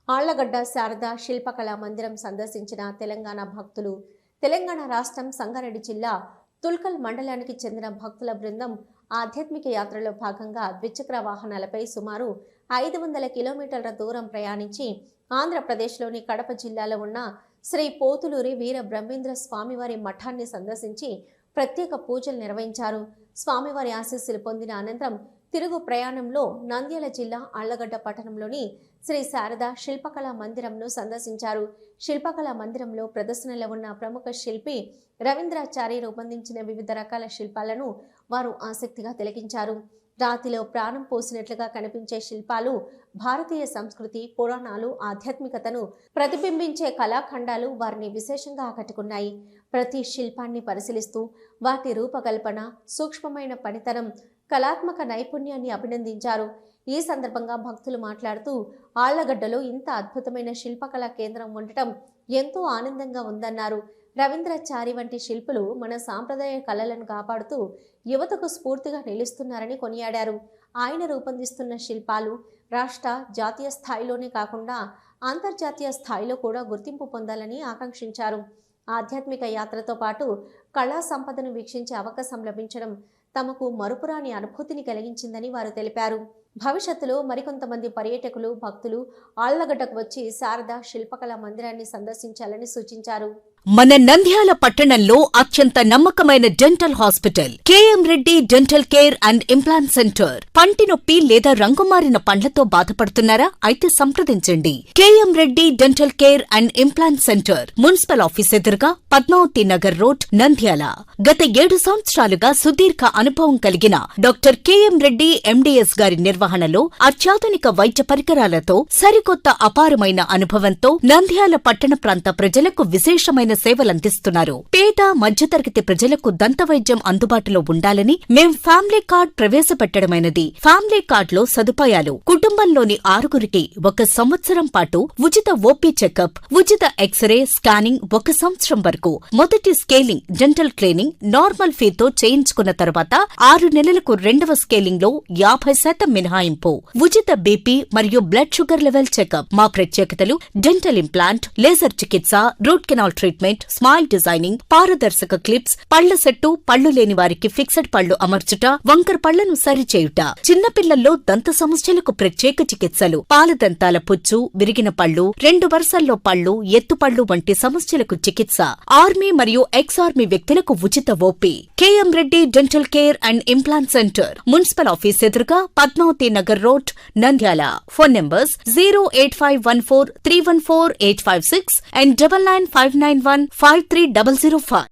ఆళ్లగడ్డ శారదా శిల్పకళా మందిరం సందర్శించిన తెలంగాణ భక్తులు. తెలంగాణ రాష్ట్రం సంగారెడ్డి జిల్లా తుల్కల్ మండలానికి చెందిన భక్తుల బృందం ఆధ్యాత్మిక యాత్రలో భాగంగా ద్విచక్ర వాహనాలపై సుమారు 500 కిలోమీటర్ల దూరం ప్రయాణించి ఆంధ్రప్రదేశ్లోని కడప జిల్లాలో ఉన్న శ్రీ పోతులూరి వీర బ్రహ్మేంద్ర స్వామివారి మఠాన్ని సందర్శించి ప్రత్యేక పూజలు నిర్వహించారు. స్వామివారి ఆశీస్సులు పొందిన అనంతరం తిరుగు ప్రయాణంలో నంద్యాల జిల్లా ఆళ్లగడ్డ పట్టణంలోని శ్రీ శారదా శిల్పకళా మందిరంను సందర్శించారు. శిల్పకళా మందిరంలో ప్రదర్శనలో ఉన్న ప్రముఖ శిల్పి రవీంద్రాచారి రూపొందించిన వివిధ రకాల శిల్పాలను వారు ఆసక్తిగా తిలకించారు. రాతిలో ప్రాణం పోసినట్లుగా కనిపించే శిల్పాలు భారతీయ సంస్కృతి, పురాణాలు, ఆధ్యాత్మికతను ప్రతిబింబించే కళాఖండాలు వారిని విశేషంగా ఆకట్టుకున్నాయి. ప్రతి శిల్పాన్ని పరిశీలిస్తూ వాటి రూపకల్పన, సూక్ష్మమైన పనితనం, కళాత్మక నైపుణ్యాన్ని అభినందించారు. ఈ సందర్భంగా భక్తులు మాట్లాడుతూ ఆళ్లగడ్డలో ఇంత అద్భుతమైన శిల్పకళా కేంద్రం ఉండటం ఎంతో ఆనందంగా ఉందన్నారు. రవీంద్రాచారి వంటి శిల్పులు మన సాంప్రదాయ కళలను కాపాడుతూ యువతకు స్ఫూర్తిగా నిలుస్తున్నారని కొనియాడారు. ఆయన రూపొందిస్తున్న శిల్పాలు రాష్ట్ర, జాతీయ స్థాయిలోనే కాకుండా అంతర్జాతీయ స్థాయిలో కూడా గుర్తింపు పొందాలని ఆకాంక్షించారు. ఆధ్యాత్మిక యాత్రతో పాటు కళా సంపదను వీక్షించే అవకాశం లభించడం తమకు మరుపురాని అనుభూతిని కలిగించిందని వారు తెలిపారు. భవిష్యత్తులో మరికొంతమంది పర్యాటకులు, భక్తులు ఆళ్లగడ్డకు వచ్చి శారదా శిల్పకళా మందిరాన్ని సందర్శించాలని సూచించారు. మన నంద్యాల పట్టణంలో అత్యంత నమ్మకమైన dental hospital KM Reddy dental care and implant centre. పంటి నొప్పి లేదా రంగుమారిన పండ్లతో బాధపడుతున్నారా? అయితే సంప్రదించండి. KM Reddy dental care and implant centre, municipal office ఎదురుగా, పద్మావతి నగర్ రోడ్, నంద్యాల. గత 7 సంవత్సరాలుగా సుదీర్ఘ అనుభవం కలిగిన డాక్టర్ కేఎం రెడ్డి ఎండిఎస్ గారి నిర్వహణలో అత్యాధునిక వైద్య పరికరాలతో సరికొత్త అపారమైన అనుభవంతో నంద్యాల పట్టణ ప్రాంత ప్రజలకు విశేషమైన సేవలందిస్తున్నారు. పేద, మధ్యతరగతి ప్రజలకు దంతవైద్యం అందుబాటులో ఉండాలని మేం ఫ్యామిలీ కార్డ్ ప్రవేశపెట్టడమైనది. ఫ్యామిలీ కార్డ్ లో సదుపాయాలు: కుటుంబంలోని 6గురికి 1 సంవత్సరం పాటు ఉచిత ఓపీ చెకప్, ఉచిత ఎక్స్రే స్కానింగ్ 1 సంవత్సరం వరకు, మొదటి స్కేలింగ్, డెంటల్ క్లీనింగ్ నార్మల్ ఫీతో చేయించుకున్న తర్వాత 6 నెలలకు 2వ స్కేలింగ్ లో 50% మినహాయింపు, ఉచిత బీపీ మరియు బ్లడ్ షుగర్ లెవెల్ చెకప్. మా ప్రత్యేకతలు: డెంటల్ ఇంప్లాంట్, లేజర్ చికిత్స, root canal treatment, smile designing, పారదర్శక క్లిప్స్, పళ్ల సెట్టు, పళ్లు లేని వారికి ఫిక్సెడ్ పళ్లు అమర్చుట, వంకర పళ్లను సరిచేయుట, చిన్నపిల్లల్లో దంత సమస్యలకు ప్రత్యేక చికిత్సలు, పాలదంతాల పుచ్చు, విరిగిన పళ్లు, 2 వరుసల్లో పళ్లు, ఎత్తుపళ్లు వంటి సమస్యలకు చికిత్స, ఆర్మీ మరియు ఎక్స్ ఆర్మీ వ్యక్తులకు ఉచిత OP. KM Reddy dental care and implant centre, municipal office ఎదురుగా, Padmavati Nagar road, Nandyal. Phone numbers 08514314856 and 9959153005.